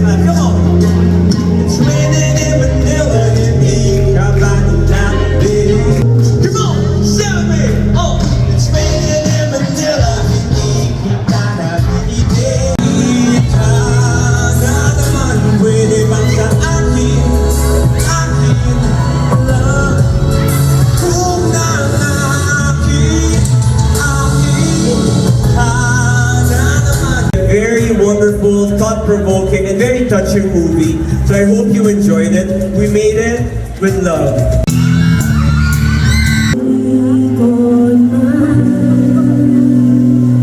Come on. It's raining in Manila, hindi ka ba nalapit? Come on, celebrate! Oh! It's raining in Manila, hindi kita nabibigay. Di ka na naman, pwede bang sa akin lang? Kung akin ka na naman. A very wonderful, thought-provoking, and very touching movie. So I hope you enjoyed it. We made it with love.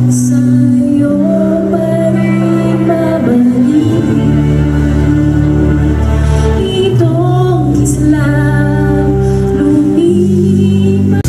Sa'yo pa rin babalik itong islang lumipas.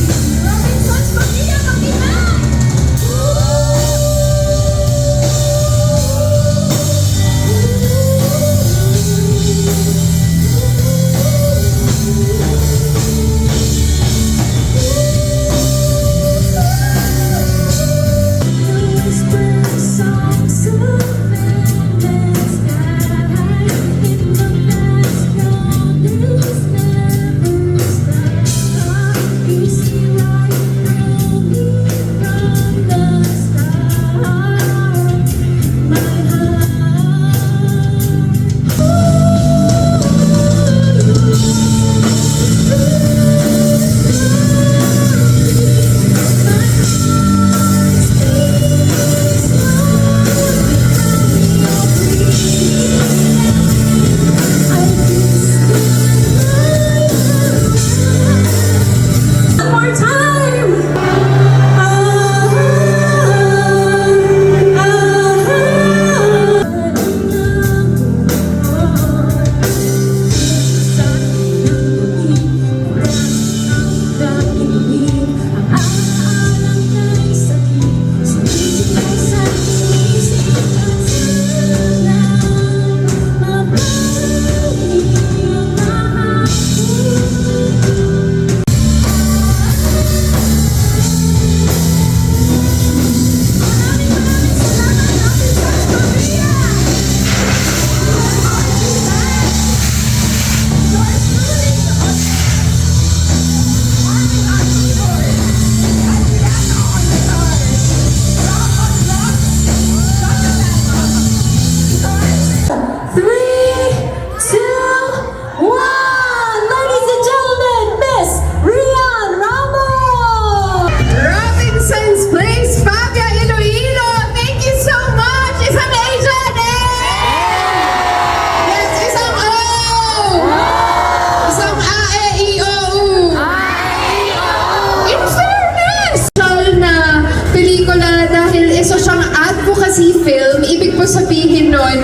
Film, ibig po sabihin nun,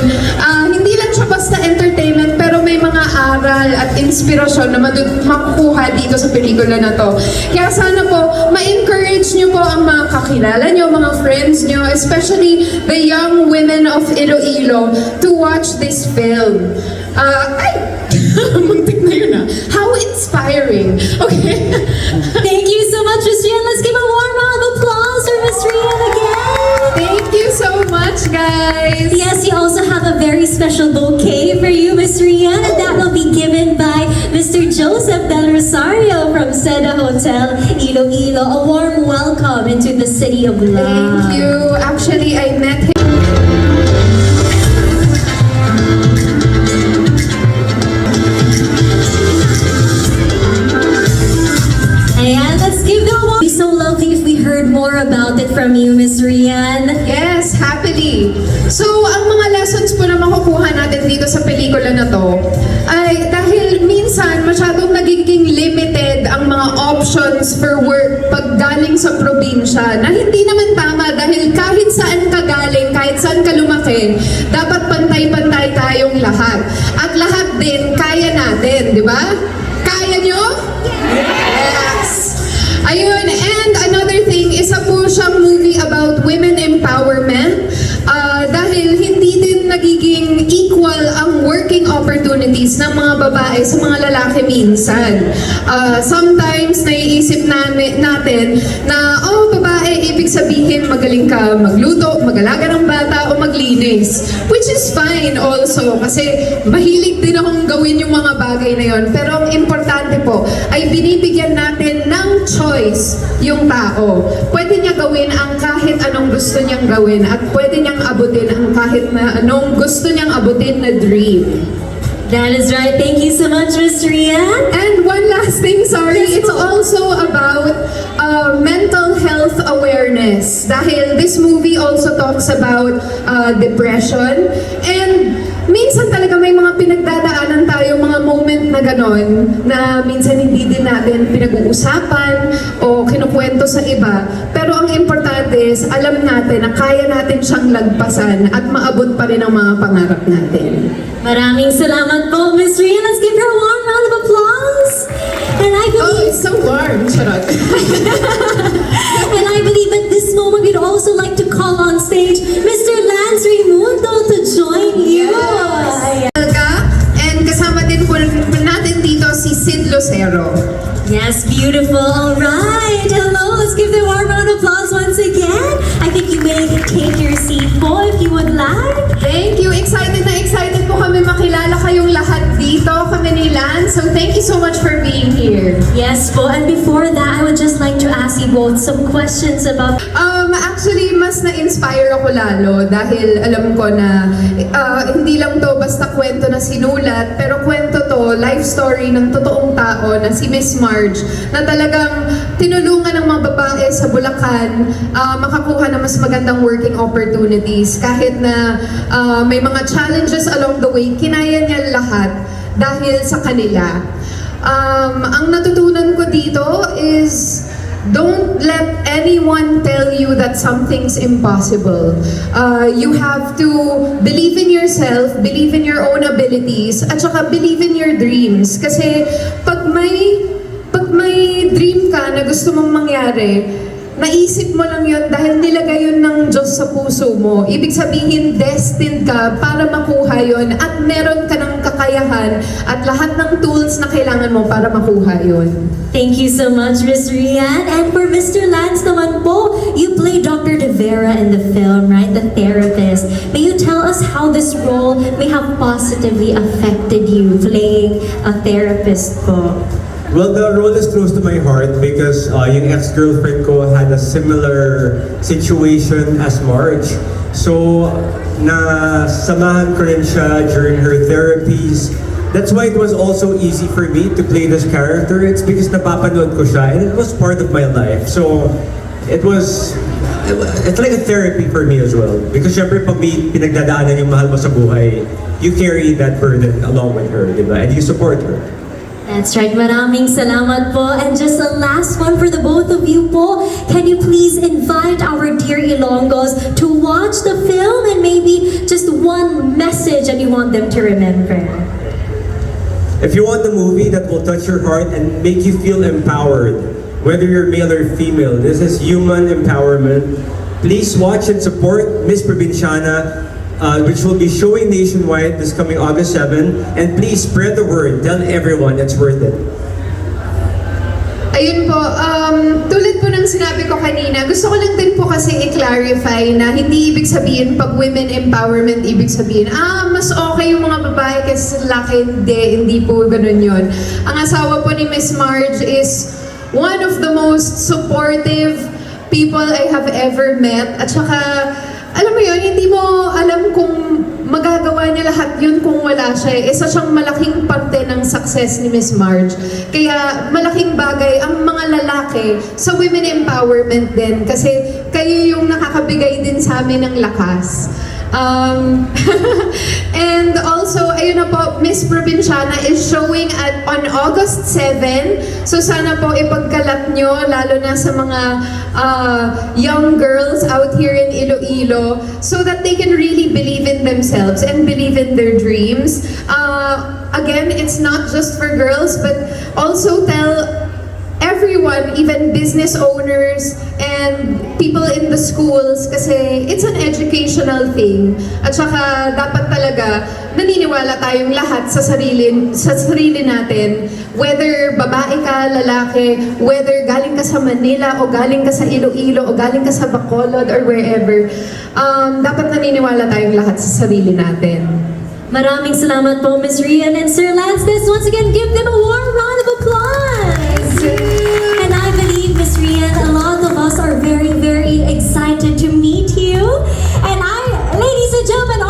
hindi lang siya basta entertainment pero may mga aral at inspirasyon na makukuha dito sa pelikula na to. Kaya sana po, ma-encourage nyo po ang mga kakilala nyo, mga friends nyo, especially the young women of Iloilo to watch this film. Muntik na yun How inspiring. Okay. Thank you so much, Miss Rian. Let's give a warm round of applause for Miss Rian again. Thank you so much, guys. Yes, you also have a very special bouquet for you, Miss Rian, and that will be given by Mr. Joseph Del Rosario from Seda Hotel, Iloilo. A warm welcome into the city of love. Thank you. Actually, I met him. And let's give them a warm. It'd be so lovely if we heard more about it from you, Miss Rian. Yes, happily. So, ang mga lessons po na makukuha natin dito sa pelikula na to ay dahil minsan masyadong nagiging limited ang mga options for work pag galing sa probinsya na hindi naman tama dahil kahit saan ka galing, kahit saan ka lumaki, dapat pantay-pantay tayong lahat. At lahat din kaya natin, di ba? Kaya nyo? Yes! Ayun, and another thing, isa po siyang movie about women empowerment dahil hindi din nagiging equal ang working opportunities ng mga babae sa mga lalaki minsan. Sometimes naiisip natin na, oh, babae, ibig sabihin magaling ka magluto, mag-alaga ng bata, o maglinis. Which is fine also, kasi mahilig din akong gawin yung mga bagay na yon. Pero ang importante po, ay binibigyan natin ng choice yung tao. Pwede niya gawin ang kahit anong gusto niyang gawin at pwede niyang abutin ang kahit na anong gusto niyang abutin na dream. That is right. Thank you so much, Miss Rian. And one last thing, sorry, Yes, it's po. also about mental health awareness. Dahil this movie also talks about depression. And minsan talaga may mga pinagdadaanan tayo, mga moment na ganon, na minsan hindi din natin pinag-uusapan o kinukwento sa iba. Pero ang importante is, alam natin na kaya natin siyang lagpasan at maabot pa rin ang mga pangarap natin. Maraming salamat po, Miss Rian. Let's give her a warm round of applause. And I Oh, believe, it's so warm. Charot. and I believe at this moment we'd also like to call on stage Mr. Lance Raimundo to join you. Ayan. And kasama din po natin dito si Sid Lucero. Yes, beautiful. All right. Hello. Let's give them a warm round of applause once again. I think you may take your seat po if you would like. Thank you. Excited na excited po kami makilala kayong lahat dito, kami ni Lance. So thank you so much for being here. Yes po. And before that, I would just like to ask you both some questions about... Actually, mas na-inspire ako lalo dahil alam ko na hindi lang to basta kwento na sinulat, pero kwento to, life story ng totoong tao na si Miss Marge, na talagang tinulungan ng mga babae sa Bulacan makakuha ng mas magandang working opportunities. Kahit na may mga challenges along the way, kinaya niya lahat dahil sa kanila. Ang natutunan ko dito is don't let anyone tell you that something's impossible. You have to believe in yourself, believe in your own abilities, at saka believe in your dreams. Kasi pag may dream ka na gusto mong mangyari, naisip mo lang yun dahil nilagay yun ng Diyos sa puso mo. Ibig sabihin, destined ka para makuha yun at meron ka ng kakayahan at lahat ng tools na kailangan mo para makuha yun. Thank you so much, Miss Rian. And for Mr. Lance naman po, you play Dr. De Vera in the film, right? The therapist. May you tell us how this role may have positively affected you playing a therapist po? Well, the role is close to my heart because yung ex-girlfriend ko had a similar situation as Marge. So, nasamahan ko rin siya during her therapies. That's why it was also easy for me to play this character. It's because napapanood ko siya and it was part of my life. So, it's like a therapy for me as well. Because syempre pag may pinagdadaanan yung mahal mo sa buhay, you carry that burden along with her, di ba? And you support her. That's right. Maraming salamat po. And just a last one for the both of you po. Can you please invite our dear Ilonggos to watch the film and maybe just one message that you want them to remember? If you want a movie that will touch your heart and make you feel empowered, whether you're male or female, this is human empowerment. Please watch and support Miss Provinciana, which will be showing nationwide this coming August 7. And please spread the word. Tell everyone it's worth it. Ayun po, tulad po ng sinabi ko kanina, gusto ko lang din po kasi i-clarify na hindi ibig sabihin pag women empowerment, ibig sabihin, mas okay yung mga babae kasi lalaki, hindi po ganun yun. Ang asawa po ni Miss Marge is one of the most supportive people I have ever met. At saka, alam mo yun, hindi mo alam kung magagawa niya lahat yun kung wala siya. Isa siyang malaking parte ng success ni Miss Marge. Kaya malaking bagay ang mga lalaki sa women empowerment din. Kasi kayo yung nakakabigay din sa amin ng lakas. And also, ayun na po, Miss Provinciana is showing on August 7. So sana po ipagkalat nyo, lalo na sa mga young girls out here in Iloilo, so that they can really believe in themselves and believe in their dreams. Again, it's not just for girls, but also tell everyone, even business owners and and people in the schools kasi it's an educational thing. At saka dapat talaga naniniwala tayong lahat sa sarili natin. Whether babae ka, lalaki, whether galing ka sa Manila o galing ka sa Iloilo o galing ka sa Bacolod or wherever, dapat naniniwala tayong lahat sa sarili natin. Maraming salamat po, Ms. Rian and Sir Lance. Once again, give them a warm round of applause. And I believe, Ms. Rian, a lot of us are very, very excited to meet you. And ladies and gentlemen,